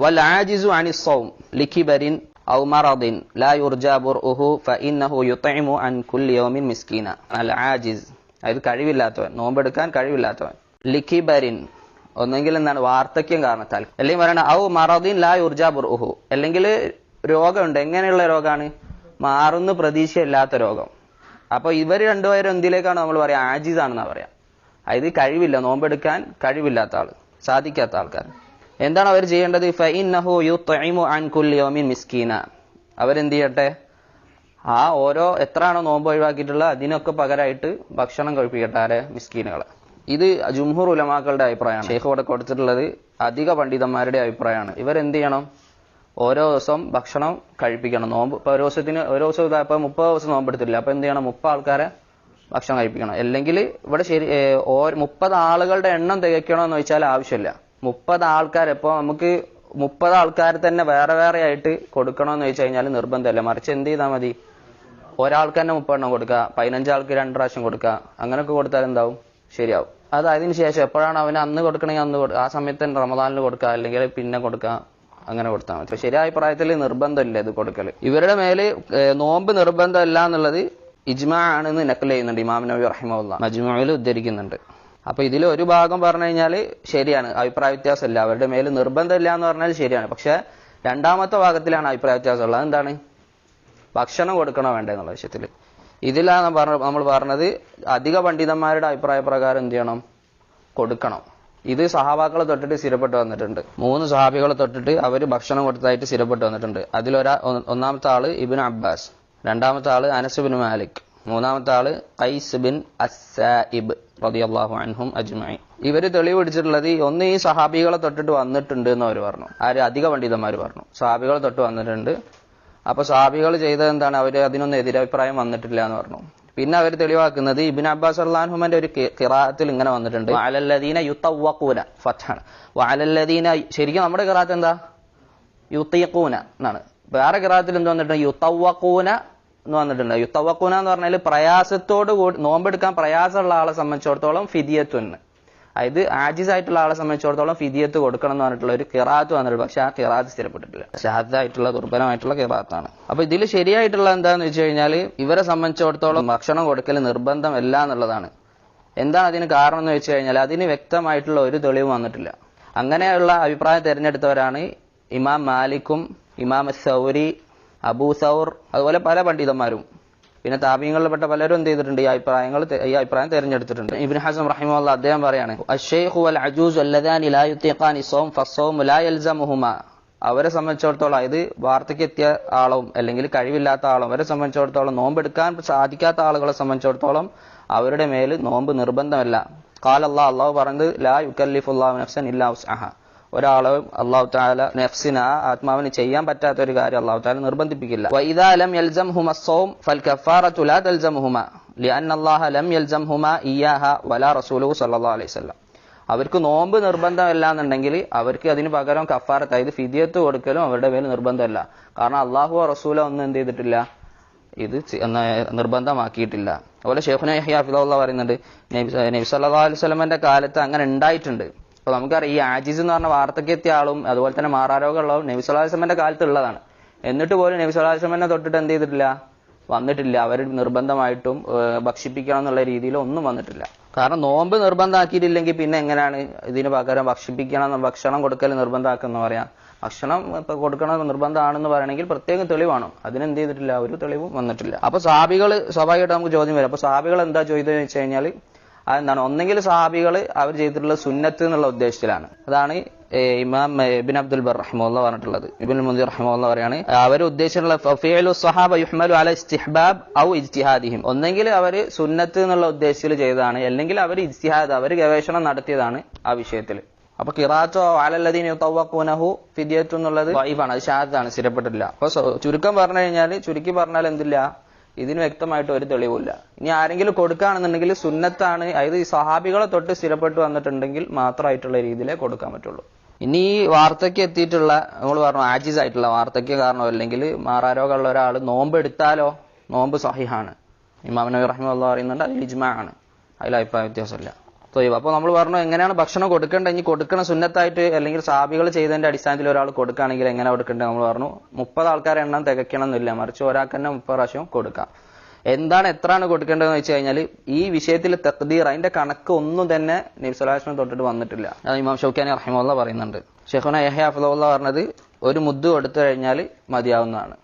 വൽ ആജിസു അനിസ് സൗം ലികിബരിൻ ഔ മറദിൻ ലാ യുർജാ ബുർഉഹു ഫഇന്നഹു യുത്ഇമു അൻ കുല്ലി യൗമിൻ മിസ്കീന. അൽ ആജിസ് അതായത് കഴിവില്ലാത്തവൻ, നോമ്പെടുക്കാൻ കഴിവില്ലാത്തവൻ. ലികിബരിൻ ഒന്നെങ്കിൽ എന്താണ് വാർദ്ധക്യം കാരണത്താൽ, അല്ലെങ്കിൽ പറയണ ഔ മറദിൻ ലാ യുർജാ ബുർഉഹു, അല്ലെങ്കിൽ രോഗമുണ്ട്. എങ്ങനെയുള്ള രോഗമാണ്? മാറുന്ന പ്രതീക്ഷയില്ലാത്ത രോഗം. അപ്പൊ ഇവർ രണ്ടുപേരും എന്തിലേക്കാണ് നമ്മൾ പറയാ? ആജിസ് ആണെന്നാ പറയാ. അതായത് കഴിവില്ല, നോമ്പെടുക്കാൻ കഴിവില്ലാത്ത ആള്, സാധിക്കാത്ത ആൾക്കാർ. എന്താണ് അവർ ചെയ്യേണ്ടത്? ഫഇന്നഹു യുത്ഇമു അൻ കുല്ലി യൗമിൻ മിസ്കീന. അവരെന്ത് ചെയ്യട്ടെ? ആ ഓരോ എത്രയാണോ നോമ്പ് ഒഴിവാക്കിയിട്ടുള്ളത് അതിനൊക്കെ പകരമായിട്ട് ഭക്ഷണം കഴിപ്പിക്കട്ടെ ആരെ? മിസ്കീനുകളെ. ഇത് ജുംഹൂർ ഉലമാക്കളുടെ അഭിപ്രായമാണ്. ഷെയ്ഖ് ഇവിടെ കൊടുത്തിട്ടുള്ളത് അധിക പണ്ഡിതന്മാരുടെ അഭിപ്രായമാണ്. ഇവരെന്ത് ചെയ്യണം? ഓരോ ദിവസം ഭക്ഷണം കഴിപ്പിക്കണം. നോമ്പ് ഇപ്പൊ ഒരു ദിവസം ഇപ്പൊ 30 ദിവസം നോമ്പെടുത്തില്ല, അപ്പൊ എന്ത് ചെയ്യണം? 30 ആൾക്കാരെ ഭക്ഷണം കഴിപ്പിക്കണം. അല്ലെങ്കിൽ ഇവിടെ ശരി 30 ആളുകളുടെ എണ്ണം തികയ്ക്കണമെന്ന് വെച്ചാൽ ആവശ്യമില്ല. 30 ആൾക്കാർ ഇപ്പൊ നമുക്ക് 30 ആൾക്കാർ തന്നെ വേറെ വേറെ ആയിട്ട് കൊടുക്കണമെന്ന് വെച്ച് കഴിഞ്ഞാൽ നിർബന്ധമല്ല. മറിച്ച് എന്ത് ചെയ്താൽ മതി? ഒരാൾക്ക് തന്നെ 30 എണ്ണം കൊടുക്കുക, 15 ആൾക്ക് 2 പ്രാവശ്യം കൊടുക്കുക. അങ്ങനെയൊക്കെ കൊടുത്താൽ എന്താവും? ശരിയാവും. അത് അതിന് ശേഷം എപ്പോഴാണ് അവന് അന്ന് കൊടുക്കണമെങ്കിൽ അന്ന് ആ സമയത്ത് തന്നെ റമദാനിൽ കൊടുക്കുക, അല്ലെങ്കിൽ പിന്നെ കൊടുക്കുക, അങ്ങനെ കൊടുത്താൽ മതി. ശരിയായ അഭിപ്രായത്തിൽ നിർബന്ധമില്ല ഇത് കൊടുക്കല്. ഇവരുടെ മേല് നോമ്പ് നിർബന്ധമല്ല എന്നുള്ളത് ഇജ്മാ ആണെന്ന് നഖൽ ചെയ്യുന്നുണ്ട് ഇമാം നവവി റഹിമഹുല്ലാഹ്, മജ്മുഅയിൽ ഉദ്ധരിക്കുന്നുണ്ട്. അപ്പൊ ഇതിൽ ഒരു ഭാഗം പറഞ്ഞു കഴിഞ്ഞാൽ ശരിയാണ്, അഭിപ്രായ വ്യത്യാസമില്ല. അവരുടെ മേല് നിർബന്ധമില്ല എന്ന് പറഞ്ഞാൽ ശരിയാണ്. പക്ഷെ രണ്ടാമത്തെ ഭാഗത്തിലാണ് അഭിപ്രായ വ്യത്യാസം ഉള്ളത്. എന്താണ്? ഭക്ഷണം കൊടുക്കണോ വേണ്ടേ എന്നുള്ള വിഷയത്തിൽ. ഇതിലാണ് നമ്മൾ പറഞ്ഞത് അധിക പണ്ഡിതന്മാരുടെ അഭിപ്രായ പ്രകാരം എന്ത് ചെയ്യണം? കൊടുക്കണം. ഇത് സഹാബാക്കളെ തൊട്ടിട്ട് സ്ഥിരപ്പെട്ട് വന്നിട്ടുണ്ട്. 3 സഹാബികളെ തൊട്ടിട്ട് അവര് ഭക്ഷണം കൊടുത്തതായിട്ട് സ്ഥിരപ്പെട്ട് വന്നിട്ടുണ്ട്. ഒന്നാമത്തെ ആള് ഇബ്നു അബ്ബാസ്, രണ്ടാമത്തെ ആള് അനസ് ബിൻ മാലിക്, മൂന്നാമത്തെ ആള് ഖൈസ് ബിൻ അസ്സായിബ് റളിയല്ലാഹു അൻഹും അജ്മഈൻ. ഇവര് തെളിവ് പിടിച്ചിട്ടുള്ളത് ഒന്ന് ഈ സഹാബികളെ തൊട്ടിട്ട് വന്നിട്ടുണ്ട് എന്ന് അവർ പറഞ്ഞു. ആര്? അധിക പണ്ഡിതന്മാർ പറഞ്ഞു സഹാബികളെ തൊട്ട് വന്നിട്ടുണ്ട്. അപ്പൊ സഹാബികൾ ചെയ്തത് എന്താണ്? അവര് അതിനൊന്നും എതിരഭിപ്രായം വന്നിട്ടില്ല എന്ന് പറഞ്ഞു. പിന്നെ അവർ തെളിവാക്കുന്നത് ഇബ്നു അബ്ബാസ് റളിയല്ലാഹു അൻഹുവിന്റെ ഒരു ഖിറാഅത്തിൽ ഇങ്ങനെ വന്നിട്ടുണ്ട്, വഅലല്ലദീന യുതവഖൂന ഫത്ഹാണ് വഅലല്ലദീന. ശരിക്കും നമ്മുടെ ഖിറാഅത്ത് എന്താ? യുതീഖൂന എന്നാണ്. വേറെ ഖിറാഅത്തിൽ എന്ത് വന്നിട്ടുണ്ട്? യുതവഖൂന എന്ന് വന്നിട്ടുണ്ട്. യുതവഖൂന എന്ന് പറഞ്ഞാൽ പ്രയാസത്തോട് കൂടി നോമ്പെടുക്കാൻ പ്രയാസമുള്ള ആളെ സംബന്ധിച്ചിടത്തോളം ഫിദിയത്തുന്ന്, അതായത് ആജിസ് ആയിട്ടുള്ള ആളെ സംബന്ധിച്ചിടത്തോളം ഫിദിയത്ത് കൊടുക്കണം എന്ന് പറഞ്ഞിട്ടുള്ള ഒരു ഖിറാഅത്ത് വന്നിട്ടുണ്ട്. പക്ഷെ ആ ഖിറാഅത്ത് സ്ഥിരപ്പെട്ടിട്ടില്ല, ഷാദായിട്ടുള്ള ദുർബലമായിട്ടുള്ള ഖിറാഅത്താണ്. അപ്പൊ ഇതിൽ ശരിയായിട്ടുള്ള എന്താന്ന് വെച്ച് കഴിഞ്ഞാൽ ഇവരെ സംബന്ധിച്ചിടത്തോളം ഭക്ഷണം കൊടുക്കൽ നിർബന്ധമല്ല എന്നുള്ളതാണ്. എന്താണ് അതിന് കാരണം എന്ന് വെച്ച് കഴിഞ്ഞാൽ അതിന് വ്യക്തമായിട്ടുള്ള ഒരു തെളിവ് വന്നിട്ടില്ല. അങ്ങനെയുള്ള അഭിപ്രായം തിരഞ്ഞെടുത്തവരാണ് ഇമാം മാലിക്കും ഇമാം സൗരി, അബൂ സൗർ, അതുപോലെ പല പണ്ഡിതന്മാരും. പിന്നെ താബീങ്ങളിൽപ്പെട്ട പലരും എന്ത് ചെയ്തിട്ടുണ്ട്? ഈ അഭിപ്രായം തിരഞ്ഞെടുത്തിട്ടുണ്ട്. ഇബ്നു ഹസം റഹിമഹുല്ലാഹ് അദ്ദേഹം പറയാണ്, അശ്ശൈഖു വൽ അജൂസ് അല്ലദാനി ലാ യുതീഖാനി സ്വൗം ഫസ്സൗമു ലാ യൽസമുഹുമാ. അവരെ സംബന്ധിച്ചിടത്തോളം, ഇത് വാർദ്ധക്യത്തിയ ആളും അല്ലെങ്കിൽ കഴിവില്ലാത്ത ആളും അവരെ സംബന്ധിച്ചിടത്തോളം, നോമ്പെടുക്കാൻ സാധിക്കാത്ത ആളുകളെ സംബന്ധിച്ചിടത്തോളം അവരുടെ മേൽ നോമ്പ് നിർബന്ധമല്ല. ഖാല അല്ലാഹു പറഞ്ഞത് ലാ യുകല്ലിഫുല്ലാഹു നഫ്സൻ ഇല്ലാ വസ്അഹാ. ഒരാളെ അല്ലാഹു തആല നഫ്സിന്, ആത്മാവിന് ചെയ്യാൻ പറ്റാത്ത ഒരു കാര്യം അല്ലാഹു തആല നിർബന്ധിപ്പിക്കില്ല. വഇദാ ലം യൽസംഹുമ അസ്സൗം ഫൽകഫാറതു ലാ തൽസമുഹുമാ ലിഅന്ന അല്ലാഹ ലം യൽസംഹുമാ ഇയ്യാഹാ വലാ റസൂലുഹു സ്വല്ലല്ലാഹു അലൈഹി വസല്ലം. അവർക്ക് നോമ്പ് നിർബന്ധമല്ല എന്നുണ്ടെങ്കിൽ അവർക്ക് അതിന് പകരം കഫാറത്ത്, അതായത് ഫിദിയത്ത് കൊടുക്കലും അവരുടെ മേൽ നിർബന്ധമല്ല. കാരണം അല്ലാഹുവോ റസൂലോ ഒന്നും എന്ത് ചെയ്തിട്ടില്ല? ഇത് നിർബന്ധമാക്കിയിട്ടില്ല. അതുപോലെ ശൈഖുനാ യഹ്യ ഹഫിദഹുല്ലാഹ് പറയുന്നുണ്ട്, നബി സല്ലല്ലാഹു അലൈഹി വസല്ലമയുടെ കാലത്ത് അങ്ങനെ ഉണ്ടായിട്ടുണ്ട്. അപ്പൊ നമുക്കറിയാം ഈ ആജിസ് എന്ന് പറഞ്ഞ വാർദ്ധക്യത്തിയ ആളും അതുപോലെ തന്നെ മാറാരോഗമുള്ളതും നബി സല്ലല്ലാഹു അലൈഹി വസല്ലമയുടെ കാലത്ത് ഉള്ളതാണ്. എന്നിട്ട് പോലും നബി സല്ലല്ലാഹു അലൈഹി വസല്ലമനെ തൊട്ടിട്ട് എന്ത് ചെയ്തിട്ടില്ല? വന്നിട്ടില്ല. അവർ നിർബന്ധമായിട്ടും ഭക്ഷിപ്പിക്കണം എന്നുള്ള രീതിയിൽ ഒന്നും വന്നിട്ടില്ല. കാരണം നോമ്പ് നിർബന്ധമാക്കിയിട്ടില്ലെങ്കിൽ പിന്നെ എങ്ങനെയാണ് ഇതിന് പകരം ഭക്ഷണം കൊടുക്കൽ നിർബന്ധമാക്കുന്ന പറയാം? ഭക്ഷണം ഇപ്പൊ കൊടുക്കണം നിർബന്ധമാണെന്ന് പറയണമെങ്കിൽ പ്രത്യേകം തെളിവാണ്. അതിനെന്ത് ചെയ്തിട്ടില്ല? ഒരു തെളിവും വന്നിട്ടില്ല. അപ്പൊ സഹാബികൾ, സ്വാഭാവികമായിട്ട് നമുക്ക് ചോദ്യം വരും, അപ്പൊ സഹാബികൾ എന്താ ചോദിച്ചതെന്ന് വെച്ച് കഴിഞ്ഞാൽ അതെന്താണ്? ഒന്നെങ്കിൽ സഹാബികൾ അവർ ചെയ്തിട്ടുള്ള സുന്നത്ത് എന്നുള്ള ഉദ്ദേശത്തിലാണ്. അതാണ് ഇമാം ഇബ്നു അബ്ദുൽ ബർ റഹിമഹുല്ലാഹ് പറഞ്ഞിട്ടുള്ളത്. ഇബ്നുൽ മുൻദിർ റഹിമഹുല്ലാഹ് പറയാണ്, അവർ ഉദ്ദേശിച്ചിട്ടുള്ള ഫിഅലു സ്വഹാബ യുഹ്മലു അല ഇസ്തിഹ്ബാബ് ഔ ഇജ്തിഹാദിഹിം. ഒന്നെങ്കിൽ അവർ സുന്നത്ത് എന്നുള്ള ഉദ്ദേശത്തിൽ ചെയ്തതാണ്, അല്ലെങ്കിൽ അവർ ഇജ്തിഹാദ്, അവർ ഗവേഷണം നടത്തിയതാണ് ആ വിഷയത്തിൽ. അപ്പൊ ഖിറാഅത്തോ അലല്ലദീന യുതവഖൂനഹു ഫിദിയത്തു എന്നുള്ളത് ദഈഫാണ്, അത് ഷാദാണ്, സ്ഥിരപ്പെട്ടിട്ടില്ല. അപ്പൊ ചുരുക്കി പറഞ്ഞാൽ എന്തില്ല? ഇതിന് വ്യക്തമായിട്ട് ഒരു തെളിവില്ല. ഇനി ആരെങ്കിലും കൊടുക്കുകയാണെന്നുണ്ടെങ്കിൽ സുന്നത്താണ്, അതായത് ഈ സഹാബികളെ തൊട്ട് സ്ഥിരപ്പെട്ട് വന്നിട്ടുണ്ടെങ്കിൽ മാത്രമായിട്ടുള്ള രീതിയിലേ കൊടുക്കാൻ പറ്റുള്ളൂ. ഇനി ഈ വാർദ്ധക്യം എത്തിയിട്ടുള്ള, നമ്മൾ പറഞ്ഞു ആജിസ് ആയിട്ടുള്ള വാർദ്ധക്യ കാരണോ അല്ലെങ്കിൽ മാറാരോഗമുള്ള ഒരാൾ നോമ്പ് എടുത്താലോ നോമ്പ് സഹിഹാണ്. ഇമാം നവവി റഹിമഹുല്ലാഹ് പറയുന്നുണ്ട് അതിൽ ഇജ്മാ ആണ്, അതിൽ അഭിപ്രായ വ്യത്യാസമില്ല. തൊയ്യബ്. അപ്പോൾ നമ്മൾ പറഞ്ഞു എങ്ങനെയാണ് ഭക്ഷണം കൊടുക്കേണ്ടത്, ഇനി കൊടുക്കണ സുന്നത്തായിട്ട് അല്ലെങ്കിൽ സാബികൾ ചെയ്തതിന്റെ അടിസ്ഥാനത്തിൽ ഒരാൾ കൊടുക്കുകയാണെങ്കിൽ എങ്ങനെ കൊടുക്കേണ്ടത് നമ്മൾ പറഞ്ഞു. 30 ആൾക്കാരെ എണ്ണം തികയ്ക്കണം എന്നില്ല, മറിച്ച് ഒരാൾക്ക് തന്നെ 30 പ്രാവശ്യം കൊടുക്കാം. എത്രയാണ് കൊടുക്കേണ്ടതെന്ന് വെച്ച് കഴിഞ്ഞാൽ ഈ വിഷയത്തിൽ തഖ്ദീർ, അതിന്റെ കണക്ക് ഒന്നും തന്നെ നബി സ്വല്ലല്ലാഹു അലൈഹി വസല്ലം തൊട്ടിട്ട് വന്നിട്ടില്ല. അത് ഇമാം ഷൗക്കാനി റഹിമഹുല്ലാഹ് പറയുന്നുണ്ട്. ഷെയ്ഖുന യഹ്യ ഹഫിളഹുല്ലാഹ് പറഞ്ഞത് ഒരു മുദ്ദ് കൊടുത്തു കഴിഞ്ഞാൽ മതിയാവുന്നതാണ്.